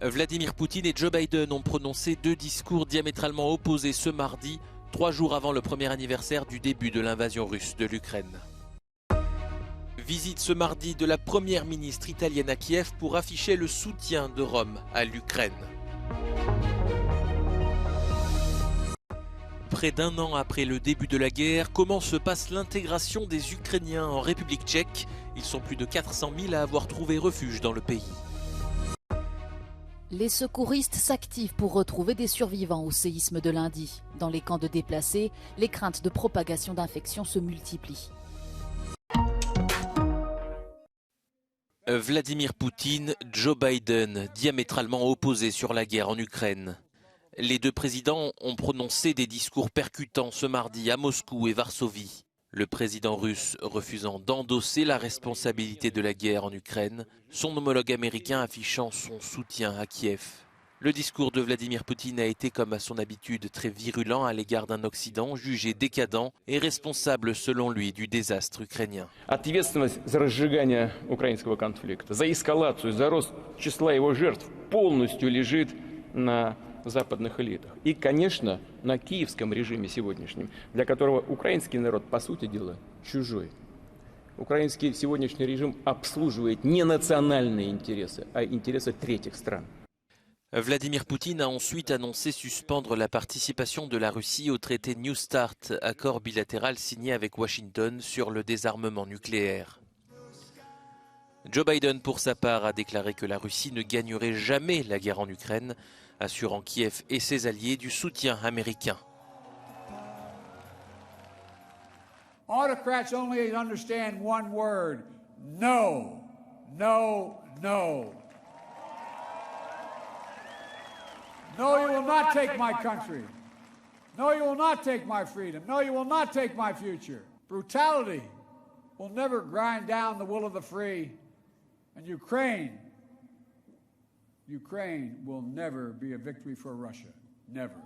Vladimir Poutine et Joe Biden ont prononcé deux discours diamétralement opposés ce mardi, 3 jours avant le premier anniversaire du début de l'invasion russe de l'Ukraine. Visite ce mardi de la première ministre italienne à Kiev pour afficher le soutien de Rome à l'Ukraine. Près d'un an après le début de la guerre, comment se passe l'intégration des Ukrainiens en République tchèque? Ils sont plus de 400 000 à avoir trouvé refuge dans le pays. Les secouristes s'activent pour retrouver des survivants au séisme de lundi. Dans les camps de déplacés, les craintes de propagation d'infections se multiplient. Vladimir Poutine, Joe Biden, diamétralement opposés sur la guerre en Ukraine. Les deux présidents ont prononcé des discours percutants ce mardi à Moscou et Varsovie. Le président russe refusant d'endosser la responsabilité de la guerre en Ukraine, son homologue américain affichant son soutien à Kiev. Le discours de Vladimir Poutine a été, comme à son habitude, très virulent à l'égard d'un Occident jugé décadent et responsable, selon lui, du désastre ukrainien. Ответственность за разжигание украинского конфликта, за эскалацию, за рост числа его жертв полностью лежит на западных элитах. И, конечно, на киевском режиме сегодняшнем, для которого украинский народ, по сути дела, чужой. Украинский сегодняшний режим обслуживает не национальные интересы, а интересы третьих стран. Vladimir Poutine a ensuite annoncé suspendre la participation de la Russie au traité New Start, accord bilatéral signé avec Washington sur le désarmement nucléaire. Joe Biden, pour sa part, a déclaré que la Russie ne gagnerait jamais la guerre en Ukraine, assurant Kiev et ses alliés du soutien américain. Autocrats only understand one word: no, no, no. No, you will not take my country. No, you will not take my freedom. No, you will not take my future. Brutality will never grind down the will of the free. And Ukraine will never be a victory for Russia. Never.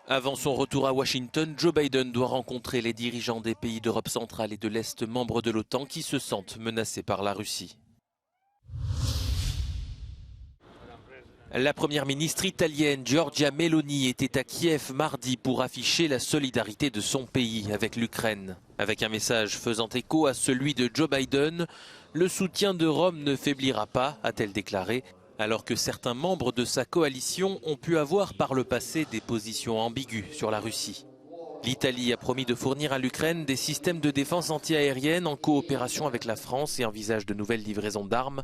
Avant son retour à Washington, Joe Biden doit rencontrer les dirigeants des pays d'Europe centrale et de l'Est membres de l'OTAN qui se sentent menacés par la Russie. La première ministre italienne Giorgia Meloni était à Kiev mardi pour afficher la solidarité de son pays avec l'Ukraine. Avec un message faisant écho à celui de Joe Biden, le soutien de Rome ne faiblira pas, a-t-elle déclaré, alors que certains membres de sa coalition ont pu avoir par le passé des positions ambiguës sur la Russie. L'Italie a promis de fournir à l'Ukraine des systèmes de défense antiaérienne en coopération avec la France et envisage de nouvelles livraisons d'armes,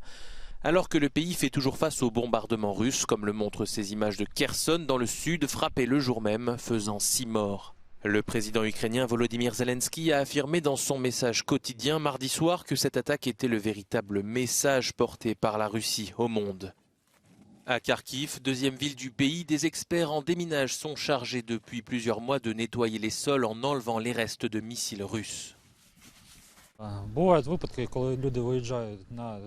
alors que le pays fait toujours face aux bombardements russes, comme le montrent ces images de Kherson dans le sud, frappé le jour même, faisant 6 morts. Le président ukrainien Volodymyr Zelensky a affirmé dans son message quotidien mardi soir que cette attaque était le véritable message porté par la Russie au monde. À Kharkiv, deuxième ville du pays, des experts en déminage sont chargés depuis plusieurs mois de nettoyer les sols en enlevant les restes de missiles russes. Бувають випадки, коли люди виїжджають на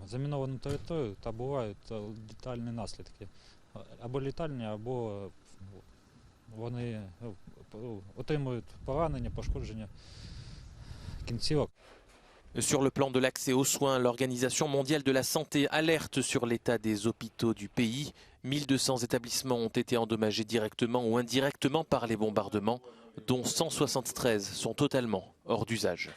заміновану територію, та бувають летальні наслідки. Або летальні, або вони отримують поранення, пошкодження кінцівок. Sur le plan de l'accès aux soins, l'Organisation mondiale de la santé alerte sur l'état des hôpitaux du pays. 1200 établissements ont été endommagés directement ou indirectement par les bombardements, dont 173 sont totalement hors d'usage.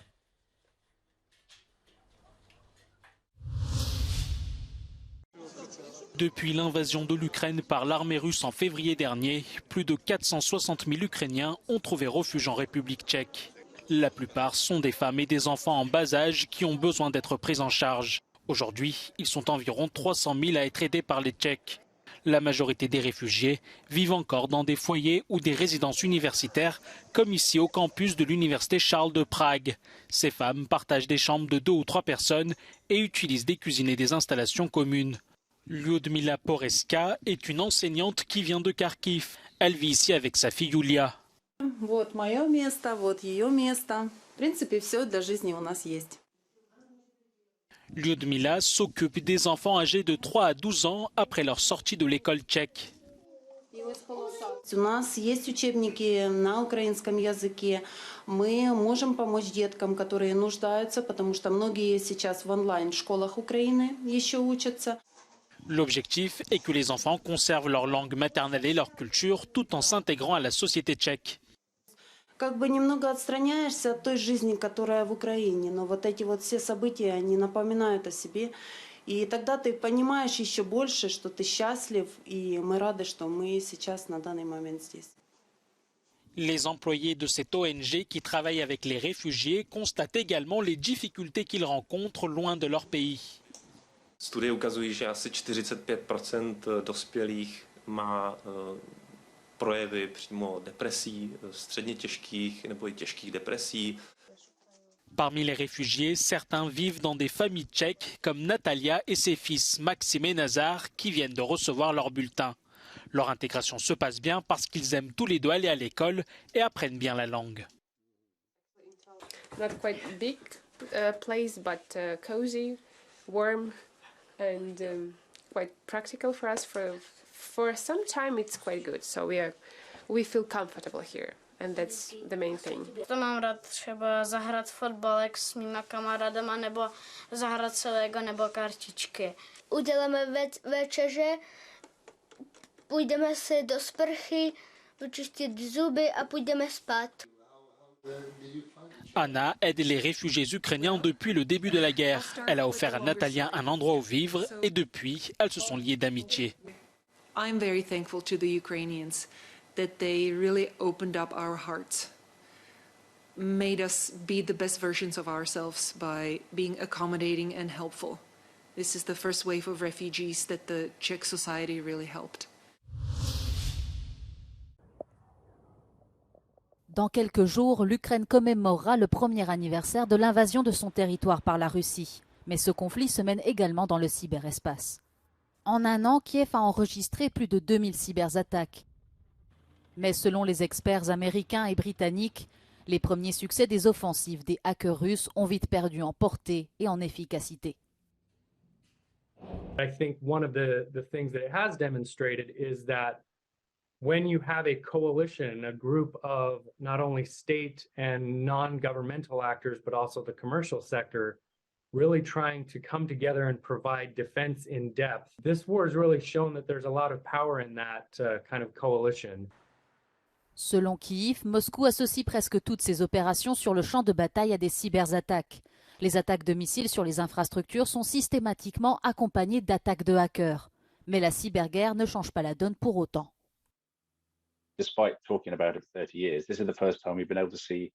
Depuis l'invasion de l'Ukraine par l'armée russe en février dernier, plus de 460 000 Ukrainiens ont trouvé refuge en République tchèque. La plupart sont des femmes et des enfants en bas âge qui ont besoin d'être pris en charge. Aujourd'hui, ils sont environ 300 000 à être aidés par les Tchèques. La majorité des réfugiés vivent encore dans des foyers ou des résidences universitaires, comme ici au campus de l'université Charles de Prague. Ces femmes partagent des chambres de 2 ou 3 personnes et utilisent des cuisines et des installations communes. Lyudmila Poreska est une enseignante qui vient de Kharkiv. Elle vit ici avec sa fille Yulia. Вот мое место, вот ее место. В принципе, все для жизни у нас есть. Lyudmila s'occupe des enfants âgés de 3 à 12 ans après leur sortie de l'école tchèque. У нас есть учебники на украинском языке. Мы можем помочь деткам, которые нуждаются, потому что многие сейчас в онлайн-школах Украины еще учатся. L'objectif est que les enfants conservent leur langue maternelle et leur culture tout en s'intégrant à la société tchèque. Как бы немного отстраняешься от той жизни, которая в Украине, но вот эти вот все события, они напоминают о себе. И тогда ты понимаешь еще больше, что ты счастлив, и мы рады, что мы сейчас на данный момент здесь. Les employés de cette ONG qui travaillent avec les réfugiés constatent également les difficultés qu'ils rencontrent loin de leur pays. Studie ukazují, že asi 45% dospělých má projevy přímo depresí, středně těžkých nebo i těžkých depresí. Parmi les réfugiés, certains vivent dans des familles tchèques comme Natalia et ses fils Maxime et Nazar qui viennent de recevoir leur bulletin. Leur intégration se passe bien parce qu'ils aiment tous les deux aller à l'école et apprennent bien la langue. Not quite big place, but cozy, warm, and quite practical for us. For some time, it's quite good. So we feel comfortable here. And that's the main thing. To mám rád třeba zahrát fotbalek s mýma kamarádama nebo zahrát se Lego nebo kartičky. Uděláme večeře, půjdeme si do sprchy, vyčistit zuby a půjdeme spát. Anna aide les réfugiés ukrainiens depuis le début de la guerre. Elle a offert à Natalia un endroit où vivre et depuis, elles se sont liées d'amitié. I'm very thankful to the Ukrainians that they really opened up our hearts, made us be the best versions of ourselves by being accommodating and helpful. This is the first wave of refugees that the Czech society really helped. Dans quelques jours, l'Ukraine commémorera le premier anniversaire de l'invasion de son territoire par la Russie. Mais ce conflit se mène également dans le cyberespace. En un an, Kiev a enregistré plus de 2000 cyberattaques. Mais selon les experts américains et britanniques, les premiers succès des offensives des hackers russes ont vite perdu en portée et en efficacité. I think one of the things that it has demonstrated is that when you have a coalition, a group of not only state and non-governmental actors, but also the commercial sector, really trying to come together and provide defense in depth. This war has really shown that there's a lot of power in that kind of coalition. Selon Kyiv, Moscou associe presque toutes ses opérations sur le champ de bataille à des cyberattaques. Les attaques de missiles sur les infrastructures sont systématiquement accompagnées d'attaques de hackers. Mais la cyberguerre ne change pas la donne pour autant. Despite talking about it for 30 years, this is the first time we've been able to see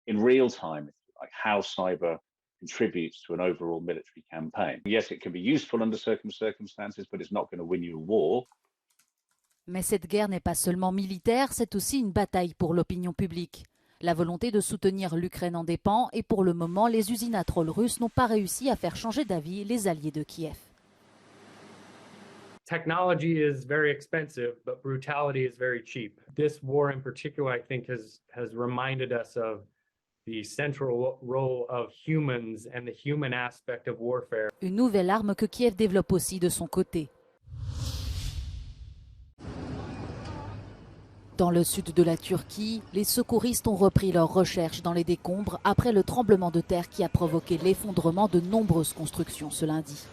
in real time like how cyber contributes to an overall military campaign. Yes, it can be useful under certain circumstances, but it's not going to win you a war. Mais cette guerre n'est pas seulement militaire, c'est aussi une bataille pour l'opinion publique. La volonté de soutenir l'Ukraine en dépend et pour le moment, les usines à trolls russes n'ont pas réussi à faire changer d'avis les alliés de Kiev. Technology is very expensive, but brutality is very cheap. This war in particular, I think, has reminded us of the central role of humans and the human aspect of warfare. Une nouvelle arme que Kiev développe aussi de son côté. Dans le sud de la Turquie, les secouristes ont repris leurs recherches dans les décombres après le tremblement de terre qui a provoqué l'effondrement de nombreuses constructions ce lundi.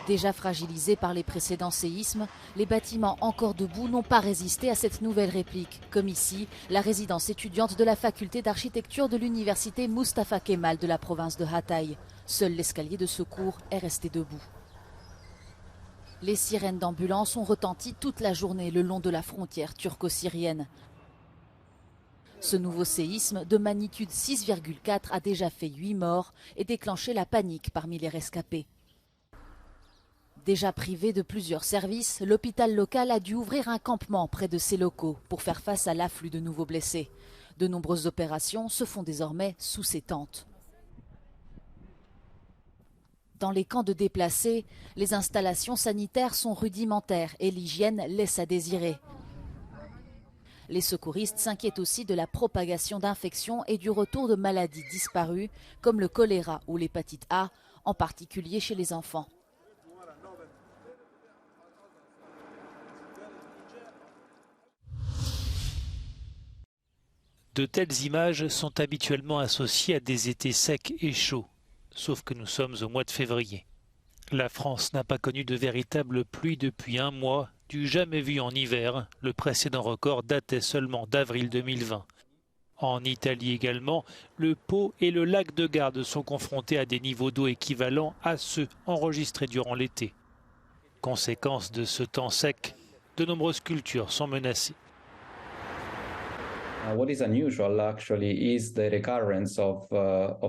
Déjà fragilisés par les précédents séismes, les bâtiments encore debout n'ont pas résisté à cette nouvelle réplique, comme ici, la résidence étudiante de la faculté d'architecture de l'université Mustafa Kemal de la province de Hatay. Seul l'escalier de secours est resté debout. Les sirènes d'ambulance ont retenti toute la journée le long de la frontière turco-syrienne. Ce nouveau séisme de magnitude 6,4 a déjà fait 8 morts et déclenché la panique parmi les rescapés. Déjà privé de plusieurs services, l'hôpital local a dû ouvrir un campement près de ses locaux pour faire face à l'afflux de nouveaux blessés. De nombreuses opérations se font désormais sous ces tentes. Dans les camps de déplacés, les installations sanitaires sont rudimentaires et l'hygiène laisse à désirer. Les secouristes s'inquiètent aussi de la propagation d'infections et du retour de maladies disparues comme le choléra ou l'hépatite A, en particulier chez les enfants. De telles images sont habituellement associées à des étés secs et chauds, sauf que nous sommes au mois de février. La France n'a pas connu de véritable pluie depuis un mois, du jamais vu en hiver. Le précédent record datait seulement d'avril 2020. En Italie également, le Pô et le lac de Garde sont confrontés à des niveaux d'eau équivalents à ceux enregistrés durant l'été. Conséquence de ce temps sec, de nombreuses cultures sont menacées. What is unusual actually is the recurrence of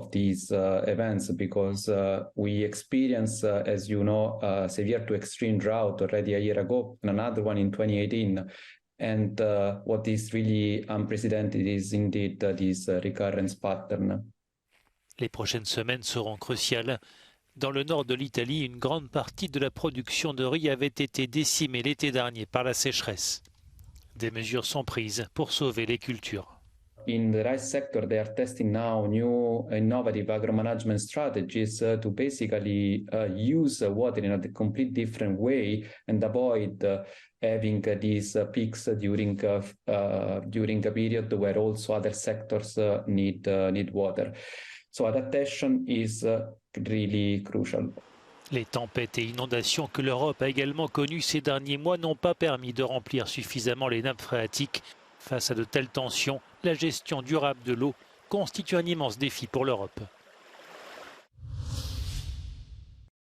these events, because we experienced, as you know, a severe to extreme drought already a year ago, and another one in 2018. And what is really unprecedented is indeed this recurrence pattern. Les prochaines semaines seront cruciales. Dans le nord de l'Italie, une grande partie de la production de riz avait été décimée l'été dernier par la sécheresse. Des mesures sont prises pour sauver les cultures. In the rice sector, they are testing now new innovative agro-management strategies to basically use water in a complete different way and avoid having these peaks during a period where also other sectors need water. So adaptation is really crucial. Les tempêtes et inondations que l'Europe a également connues ces derniers mois n'ont pas permis de remplir suffisamment les nappes phréatiques. Face à de telles tensions, la gestion durable de l'eau constitue un immense défi pour l'Europe.